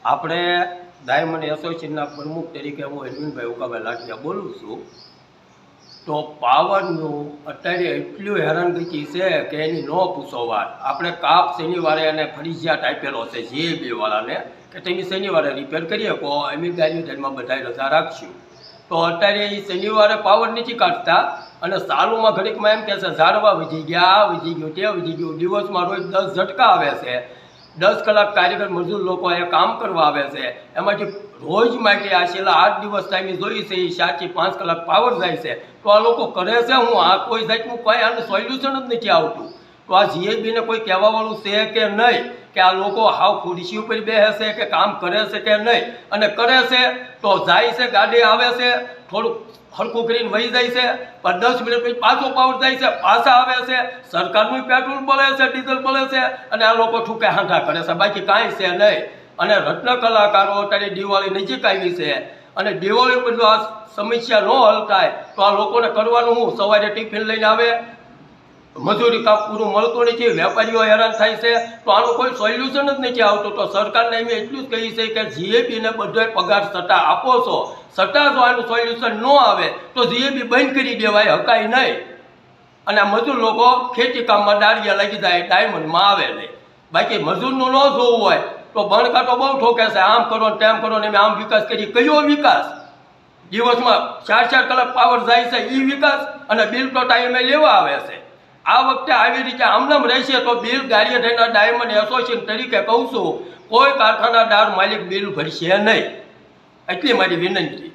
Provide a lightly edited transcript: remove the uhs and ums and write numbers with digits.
આપણે ડાયમંડ એસોસિએશનના પ્રમુખ તરીકે હું અરવિંદભાઈ ઉકાભાઈ લાઠિયા બોલું છું. તો પાવરનું અત્યારે એટલું હેરાનગતિ છે કે એની ન પૂછો વાત. આપણે કાપ શનિવારે એને ફરજિયાત આપેલો છે GAB વાળાને કે તમે શનિવારે રિપેર કરી શકો, અમે ગાડીઓ ટાઈમમાં બધા રજા રાખશું. તો અત્યારે એ શનિવારે પાવર નથી કાઢતા અને ચાલુમાં ઘડીકમાં એમ કહે છે ઝાડવા વધી ગયા, આ વધી ગયું, તે વધી ગયું. દિવસમાં રોજ 10 ઝટકા આવે છે. 10 કલાક કારીગર મજૂર લોકો એ કામ કરવા આવે છે. એમાંથી રોજ માટે આ છેલ્લા 8 દિવસ ટાઈમે જોઈ છે એ 4 થી 5 કલાક પાવર જાય છે. તો આ લોકો કરે છે હું આ કોઈ જાતનું કોઈ આનું સોલ્યુશન જ નથી આવતું. તો આ GAB ને કોઈ કહેવાવાળું છે કે નહીં કે આ લોકો હાવ ખુરશી ઉપર બેસે છે કે કામ કરે છે કે નહીં? અને કરે છે તો જાય છે, ગાડી આવે છે, થોડુંક હરખું કરીને વહી જાય છે, પણ 10 મિનિટ પછી પાછો પાવર જાય છે, પાછા આવે છે. સરકારનું પેટ્રોલ બળે છે, ડીઝલ બળે છે અને આ લોકો ઠૂકે હાંઠા કરે છે, બાકી કાંઈ છે નહીં. અને રત્ન કલાકારો અત્યારે દિવાળી નજીક આવી છે અને દિવાળી પર જો આ સમસ્યા ન હલ થાય તો આ લોકોને કરવાનું હું? સવારે ટિફિન લઈને આવે, મજૂરી કામ પૂરું મળતું નથી, વેપારીઓ હેરાન થાય છે. તો આનું કોઈ સોલ્યુશન જ નથી આવતું. તો સરકારને અમે એટલું જ કહી છે કે GAB ને બધોય પગાર સટ્ટા આપો છો, સટ્ટા જો આનું સોલ્યુશન ન આવે તો GAB બંધ કરી દેવાય, હકાય નહીં. અને આ મજૂર લોકો ખેતી કામમાં દાળિયા લાગી જાય, ડાયમંડમાં આવે નહીં. બાકી મજૂરનું ન જોવું હોય તો બણકાટો બહુ ઠોકે છે, આમ કરો ને તેમ કરો ને અમે આમ વિકાસ કરી. કયો વિકાસ? દિવસમાં 4 કલાક પાવર જાય છે એ વિકાસ? અને બિલ તો ટાઈમે લેવા આવે છે. આ વખતે આવી રીતે આમનામ રહેશે તો બિલ ગારિયાધારના ડાયમંડ એસોસિએશન તરીકે કહું છું કોઈ કારખાનાદાર માલિક બિલ ભરશે નહીં. એટલી મારી વિનંતી.